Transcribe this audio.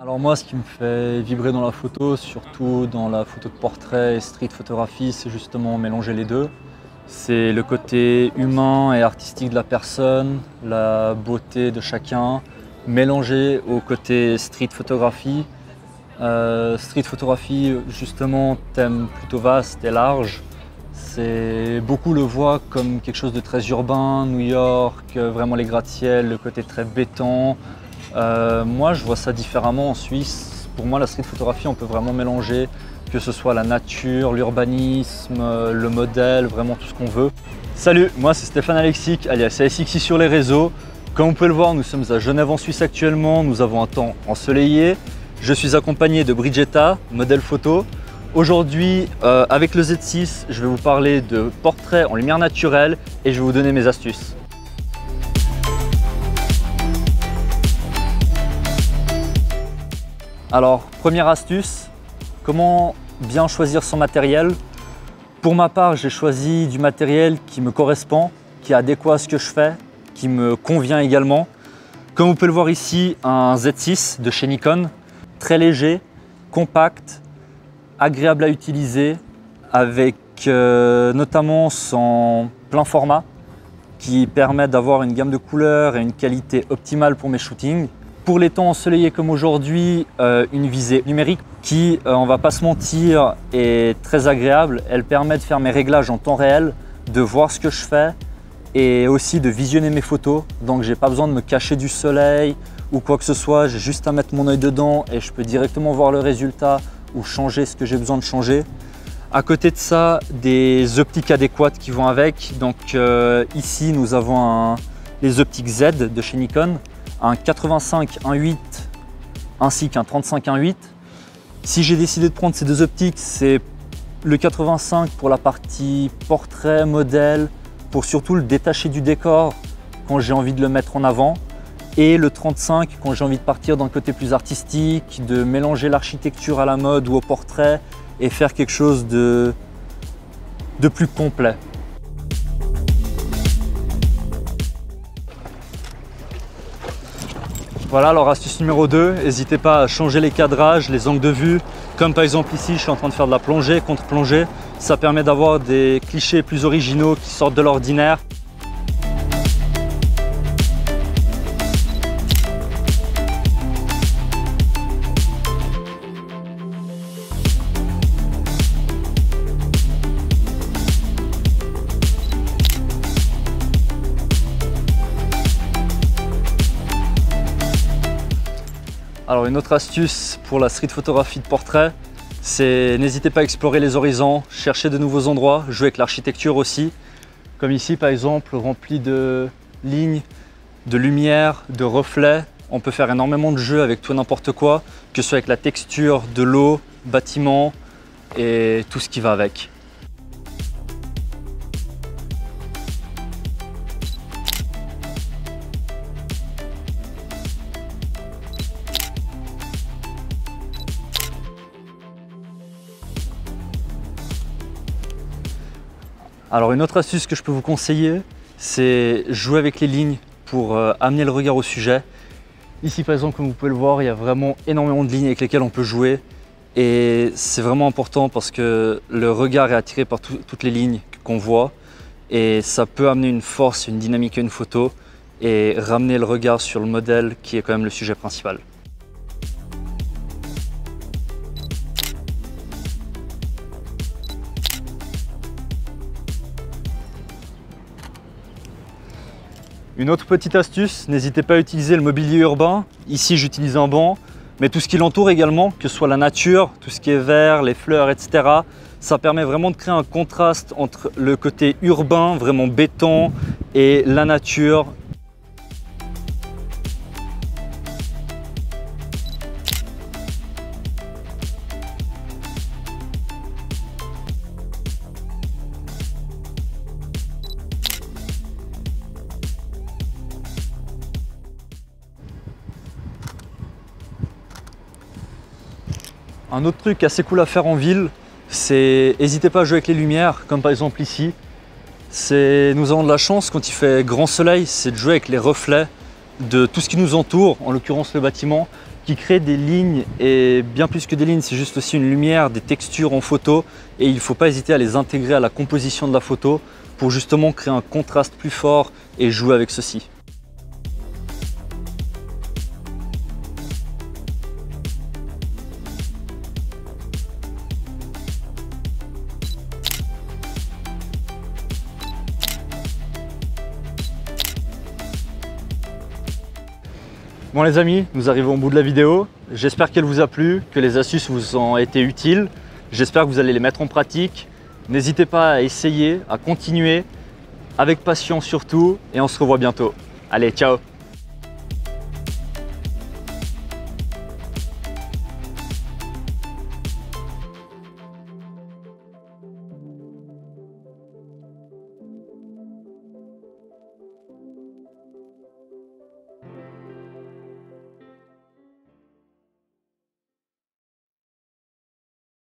Alors moi, ce qui me fait vibrer dans la photo, surtout dans la photo de portrait et street photographie, c'est justement mélanger les deux. C'est le côté humain et artistique de la personne, la beauté de chacun, mélangé au côté street photographie. Street photographie, justement, thème plutôt vaste et large. Beaucoup le voient comme quelque chose de très urbain, New York, vraiment les gratte-ciel, le côté très béton. Moi, je vois ça différemment en Suisse. Pour moi, la street photographie, on peut vraiment mélanger, que ce soit la nature, l'urbanisme, le modèle, vraiment tout ce qu'on veut. Salut, moi c'est Stéphane Alexic, alias ASXi sur les réseaux. Comme vous pouvez le voir, nous sommes à Genève en Suisse actuellement. Nous avons un temps ensoleillé. Je suis accompagné de Brigitta, modèle photo. Aujourd'hui, avec le Z6, je vais vous parler de portrait en lumière naturelle et je vais vous donner mes astuces. Alors, première astuce, comment bien choisir son matériel. Pour ma part, j'ai choisi du matériel qui me correspond, qui est adéquat à ce que je fais, qui me convient également. Comme vous pouvez le voir ici, un Z6 de chez Nikon, très léger, compact, agréable à utiliser, avec notamment son plein format qui permet d'avoir une gamme de couleurs et une qualité optimale pour mes shootings. Pour les temps ensoleillés comme aujourd'hui, une visée numérique qui, on va pas se mentir, est très agréable. Elle permet de faire mes réglages en temps réel, de voir ce que je fais et aussi de visionner mes photos. Donc j'ai pas besoin de me cacher du soleil ou quoi que ce soit, j'ai juste à mettre mon œil dedans et je peux directement voir le résultat ou changer ce que j'ai besoin de changer. À côté de ça, des optiques adéquates qui vont avec. Donc ici, nous avons les optiques Z de chez Nikon, un 85 1.8 ainsi qu'un 35 1.8. Si j'ai décidé de prendre ces deux optiques, c'est le 85 pour la partie portrait, modèle, pour surtout le détacher du décor quand j'ai envie de le mettre en avant, et le 35 quand j'ai envie de partir dans le côté plus artistique, de mélanger l'architecture à la mode ou au portrait et faire quelque chose de plus complet. Voilà, alors astuce numéro 2, n'hésitez pas à changer les cadrages, les angles de vue. Comme par exemple ici, je suis en train de faire de la plongée, contre-plongée. Ça permet d'avoir des clichés plus originaux qui sortent de l'ordinaire. Alors une autre astuce pour la street photographie de portrait, c'est n'hésitez pas à explorer les horizons, chercher de nouveaux endroits, jouer avec l'architecture aussi. Comme ici par exemple, rempli de lignes, de lumière, de reflets. On peut faire énormément de jeux avec tout et n'importe quoi, que ce soit avec la texture de l'eau, bâtiments et tout ce qui va avec. Alors une autre astuce que je peux vous conseiller, c'est jouer avec les lignes pour amener le regard au sujet. Ici par exemple, comme vous pouvez le voir, il y a vraiment énormément de lignes avec lesquelles on peut jouer. Et c'est vraiment important parce que le regard est attiré par toutes les lignes qu'on voit. Et ça peut amener une force, une dynamique à une photo et ramener le regard sur le modèle qui est quand même le sujet principal. Une autre petite astuce, n'hésitez pas à utiliser le mobilier urbain. Ici, j'utilise un banc, mais tout ce qui l'entoure également, que ce soit la nature, tout ce qui est vert, les fleurs, etc. Ça permet vraiment de créer un contraste entre le côté urbain, vraiment béton, et la nature. Un autre truc assez cool à faire en ville, c'est n'hésitez pas à jouer avec les lumières, comme par exemple ici. Nous avons de la chance quand il fait grand soleil, c'est de jouer avec les reflets de tout ce qui nous entoure, en l'occurrence le bâtiment, qui crée des lignes, et bien plus que des lignes, c'est juste aussi une lumière, des textures en photo, et il ne faut pas hésiter à les intégrer à la composition de la photo pour justement créer un contraste plus fort et jouer avec ceci. Bon les amis, nous arrivons au bout de la vidéo. J'espère qu'elle vous a plu, que les astuces vous ont été utiles. J'espère que vous allez les mettre en pratique. N'hésitez pas à essayer, à continuer, avec patience surtout, et on se revoit bientôt. Allez, ciao!